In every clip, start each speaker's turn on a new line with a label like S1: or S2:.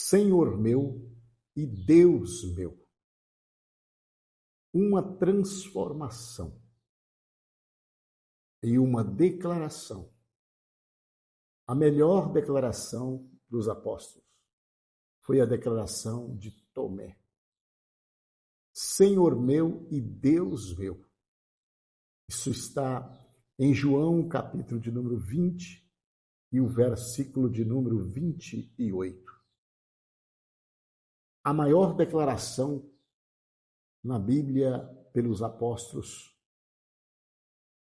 S1: Senhor meu e Deus meu. Uma transformação e uma declaração. A melhor declaração dos apóstolos foi a declaração de Tomé. Senhor meu e Deus meu. Isso está em João, capítulo de número 20 e o versículo de número 28. A maior declaração na Bíblia pelos apóstolos,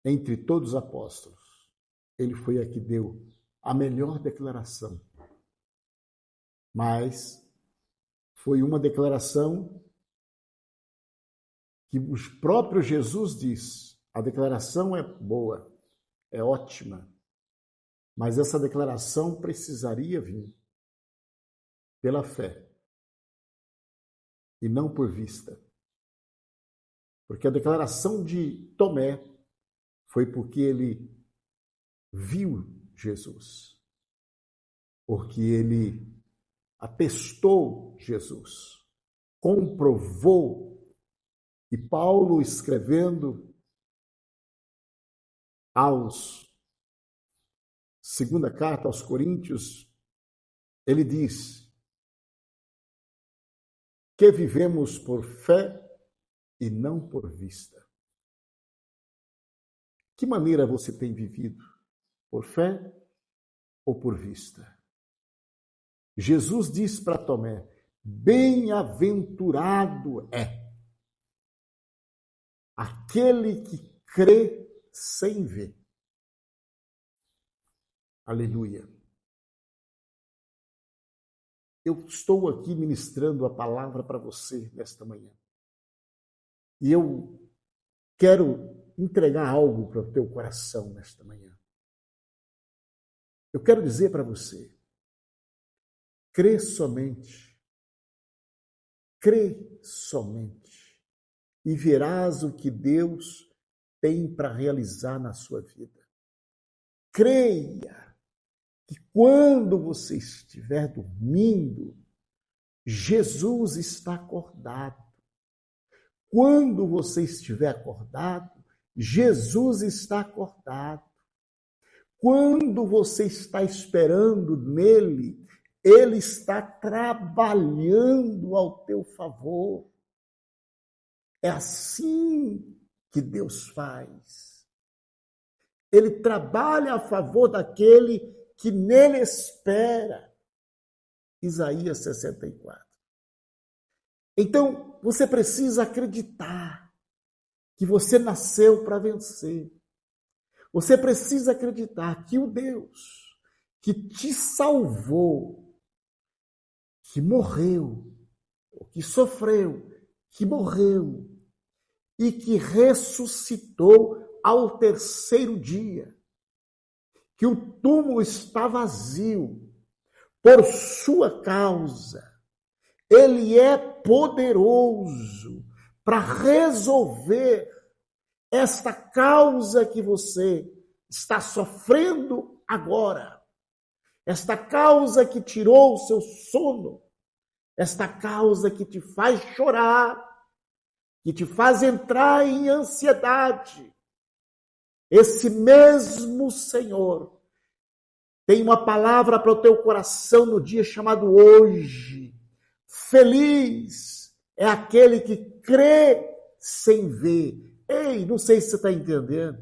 S1: entre todos os apóstolos, ele foi a que deu a melhor declaração. Mas foi uma declaração que o próprio Jesus diz. A declaração é boa, é ótima, mas essa declaração precisaria vir pela fé e não por vista. Porque a declaração de Tomé foi porque ele viu Jesus, porque ele atestou Jesus, comprovou. E Paulo, escrevendo segunda carta aos Coríntios, ele diz que vivemos por fé e não por vista. Que maneira você tem vivido? Por fé ou por vista? Jesus diz para Tomé: bem-aventurado é aquele que crê sem ver. Aleluia. Eu estou aqui ministrando a palavra para você nesta manhã. E eu quero entregar algo para o teu coração nesta manhã. Eu quero dizer para você, crê somente, e verás o que Deus tem para realizar na sua vida. Creia que quando você estiver dormindo, Jesus está acordado. Quando você estiver acordado, Jesus está acordado. Quando você está esperando nele, ele está trabalhando ao teu favor. É assim que Deus faz. Ele trabalha a favor daquele que nele espera. Isaías 64. Então, você precisa acreditar que você nasceu para vencer. Você precisa acreditar que o Deus que te salvou, que morreu, que sofreu, que morreu e que ressuscitou ao terceiro dia, que o túmulo está vazio por sua causa. Ele é poderoso para resolver esta causa que você está sofrendo agora. Esta causa que tirou o seu sono. Esta causa que te faz chorar, que te faz entrar em ansiedade. Esse mesmo Senhor tem uma palavra para o teu coração no dia chamado hoje. Feliz é aquele que crê sem ver. Ei, não sei se você está entendendo.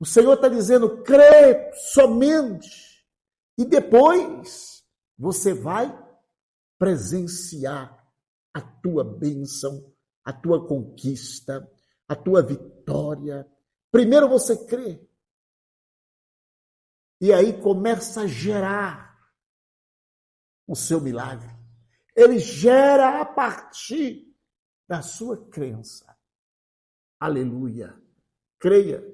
S1: O Senhor está dizendo, crê somente. E depois você vai presenciar a tua bênção, a tua conquista, a tua vitória. Primeiro você crê. E aí começa a gerar o seu milagre. Ele gera a partir da sua crença. Aleluia. Creia,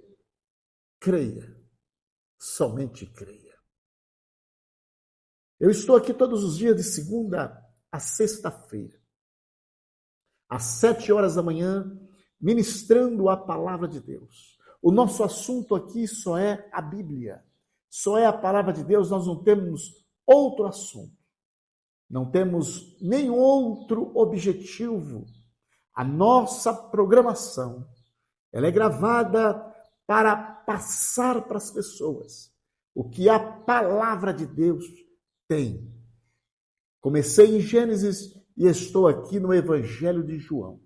S1: somente creia. Eu estou aqui todos os dias de segunda a sexta-feira, às 7 horas da manhã, ministrando a palavra de Deus. O nosso assunto aqui só é a Bíblia, só é a palavra de Deus, nós não temos outro assunto. não temos nenhum outro objetivo. A nossa programação, ela é gravada para passar para as pessoas o que a palavra de Deus tem. Comecei em Gênesis e estou aqui no Evangelho de João,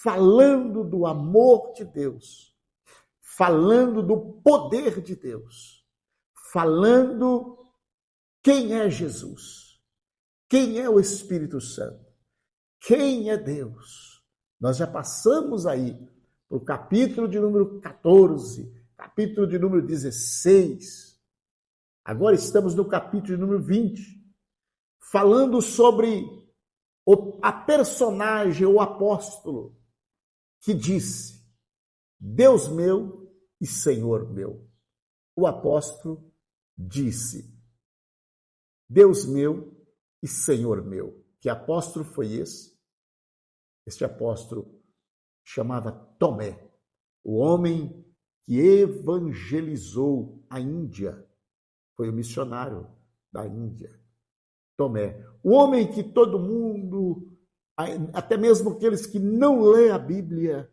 S1: falando do amor de Deus, falando do poder de Deus, falando quem é Jesus, quem é o Espírito Santo, quem é Deus. Nós já passamos aí para o capítulo de número 14, capítulo de número 16. Agora estamos no capítulo de número 20, falando sobre a personagem, o apóstolo, que disse: Deus meu e Senhor meu. O apóstolo disse: Deus meu e Senhor meu. Que apóstolo foi esse? Este apóstolo chamava Tomé, o homem que evangelizou a Índia. Foi o missionário da Índia. Tomé, o homem que todo mundo, até mesmo aqueles que não lê a Bíblia,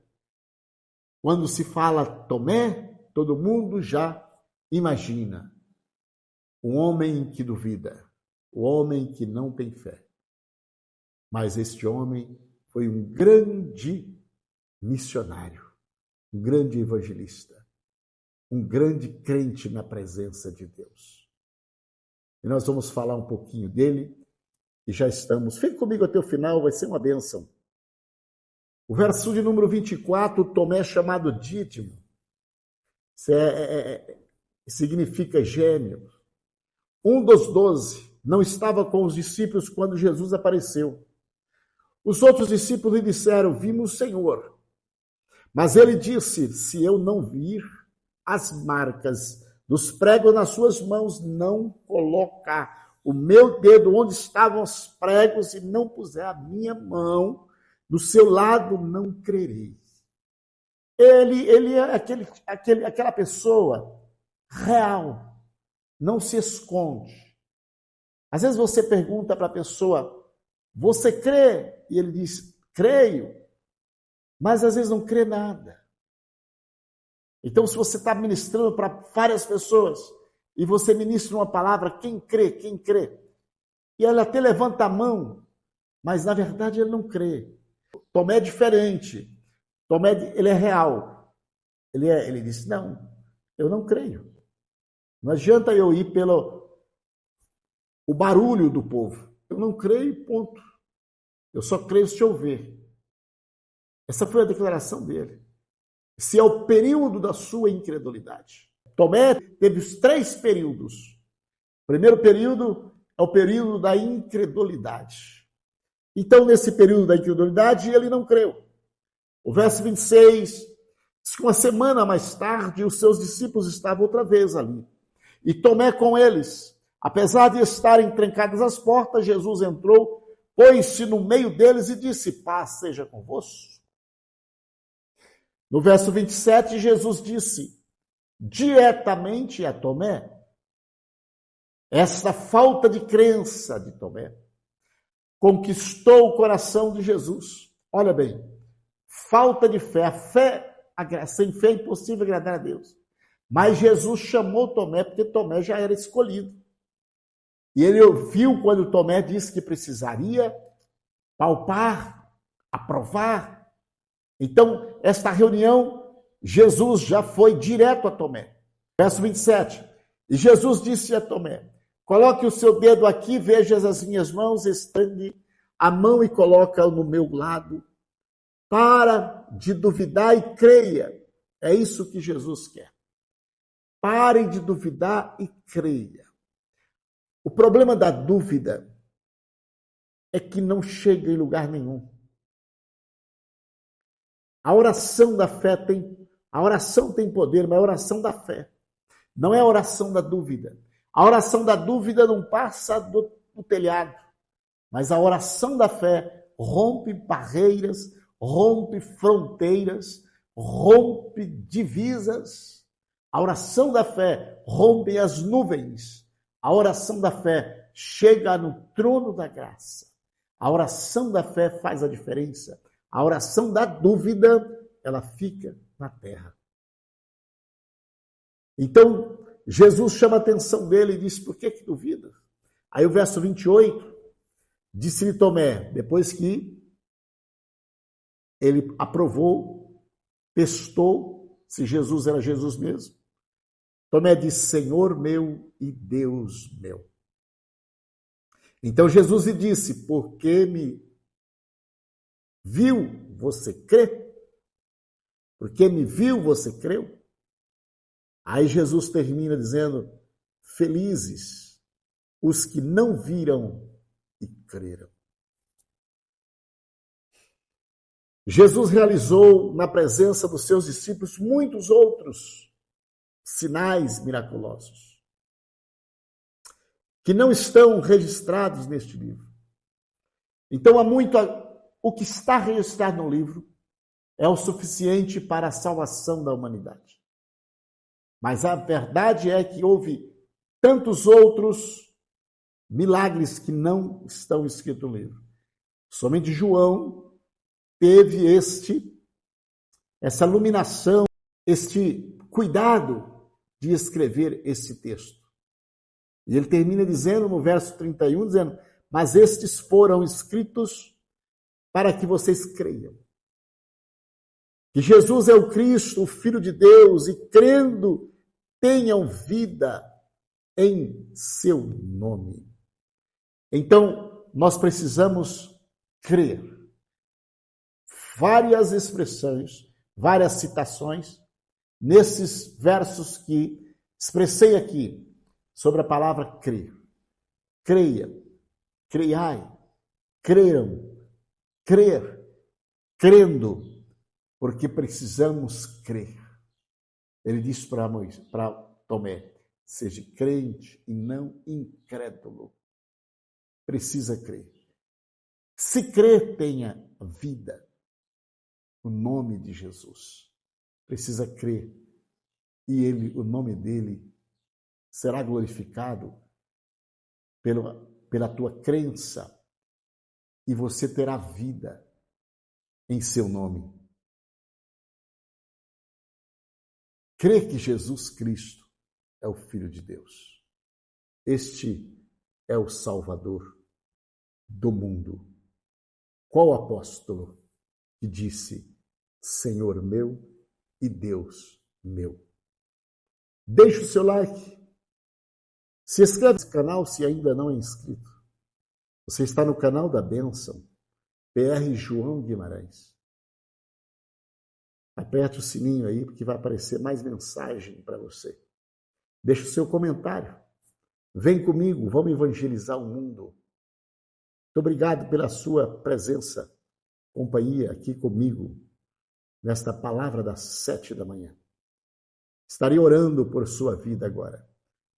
S1: quando se fala Tomé, todo mundo já imagina um homem que duvida, o homem que não tem fé. Mas este homem foi um grande missionário, um grande evangelista, um grande crente na presença de Deus. E nós vamos falar um pouquinho dele e já estamos. Fique comigo até o final, vai ser uma bênção. O verso de número 24, Tomé chamado Dídimo, significa gêmeo. Um dos 12 não estava com os discípulos quando Jesus apareceu. Os outros discípulos lhe disseram: vimos o Senhor. Mas ele disse: se eu não vir as marcas dos pregos nas suas mãos, não colocar o meu dedo onde estavam os pregos e não puser a minha mão do seu lado, não crerei. Ele é aquela pessoa real, não se esconde. Às vezes você pergunta para a pessoa: você crê? E ele diz: creio. Mas às vezes não crê nada. Então, se você está ministrando para várias pessoas e você ministra uma palavra, quem crê? Quem crê? E ela até levanta a mão, mas na verdade ele não crê. Tomé é diferente. Tomé, ele é real. Ele disse: não, eu não creio. Não adianta eu ir pelo o barulho do povo. Eu não creio, ponto. Eu só creio se eu ver. Essa foi a declaração dele. Esse é o período da sua incredulidade. Tomé teve os 3 períodos. O primeiro período é o período da incredulidade. Então, nesse período da incredulidade, ele não creu. O verso 26 diz que uma semana mais tarde, os seus discípulos estavam outra vez ali. E Tomé com eles. Apesar de estarem trancadas as portas, Jesus entrou, pôs-se no meio deles e disse: paz seja convosco. No verso 27, Jesus disse diretamente a Tomé, essa falta de crença de Tomé conquistou o coração de Jesus. Olha bem, falta de fé. Sem fé é impossível agradar a Deus. Mas Jesus chamou Tomé porque Tomé já era escolhido. E ele ouviu quando Tomé disse que precisaria palpar, aprovar. Então, esta reunião, Jesus já foi direto a Tomé. Verso 27. E Jesus disse a Tomé: coloque o seu dedo aqui, veja as minhas mãos, estende a mão e coloca-o no meu lado. Para de duvidar e creia. É isso que Jesus quer. Pare de duvidar e creia. O problema da dúvida é que não chega em lugar nenhum. A oração tem poder, mas a oração da fé. Não é a oração da dúvida. A oração da dúvida não passa do telhado. Mas a oração da fé rompe barreiras, rompe fronteiras, rompe divisas. A oração da fé rompe as nuvens. A oração da fé chega no trono da graça. A oração da fé faz a diferença. A oração da dúvida, ela fica na terra. Então, Jesus chama a atenção dele e diz, por que duvida? Aí o verso 28, disse-lhe Tomé, depois que ele aprovou, testou se Jesus era Jesus mesmo. Tomé disse, Senhor meu e Deus meu. Então Jesus lhe disse, porque me viu, você crê? Porque me viu, você creu? Aí Jesus termina dizendo, felizes os que não viram e creram. Jesus realizou na presença dos seus discípulos muitos outros sinais miraculosos que não estão registrados neste livro. Então, há muito. O que está registrado no livro é o suficiente para a salvação da humanidade. Mas a verdade é que houve tantos outros milagres que não estão escritos no livro. Somente João teve essa iluminação, este cuidado de escrever esse texto. E ele termina dizendo no verso 31, dizendo, mas estes foram escritos para que vocês creiam. Que Jesus é o Cristo, o Filho de Deus, e crendo, tenham vida em seu nome. Então, nós precisamos crer. Várias expressões, várias citações, nesses versos que expressei aqui, sobre a palavra crer. Creia, creiai, creram, crer, crendo, porque precisamos crer. Ele disse para Tomé, seja crente e não incrédulo. Precisa crer. Se crer, tenha vida. O nome de Jesus. Precisa crer. E o nome dele será glorificado pela tua crença e você terá vida em seu nome. Crê que Jesus Cristo é o Filho de Deus. Este é o Salvador do mundo. Qual apóstolo que disse, Senhor meu e Deus meu? Deixe o seu like. Se inscreve nesse canal se ainda não é inscrito. Você está no canal da Bênção, PR João Guimarães. Aperte o sininho aí, porque vai aparecer mais mensagem para você. Deixe o seu comentário. Vem comigo, vamos evangelizar o mundo. Muito obrigado pela sua presença, companhia aqui comigo, nesta palavra das 7 da manhã. Estarei orando por sua vida agora.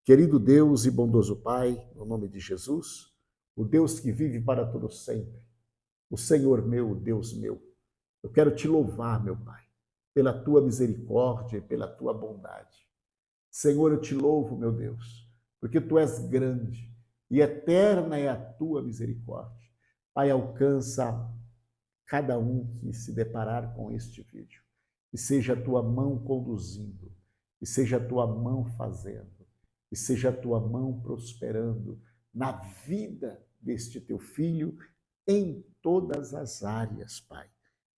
S1: Querido Deus e bondoso Pai, no nome de Jesus, o Deus que vive para todo sempre, o Senhor meu, o Deus meu, eu quero te louvar, meu Pai, pela tua misericórdia e pela tua bondade. Senhor, eu te louvo, meu Deus, porque tu és grande e eterna é a tua misericórdia. Pai, alcança cada um que se deparar com este vídeo, que seja a tua mão conduzindo, que seja a tua mão fazendo, que seja a tua mão prosperando na vida deste teu filho em todas as áreas, Pai.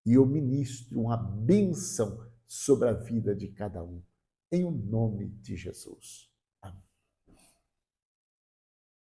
S1: E eu ministro uma bênção sobre a vida de cada um, em o nome de Jesus.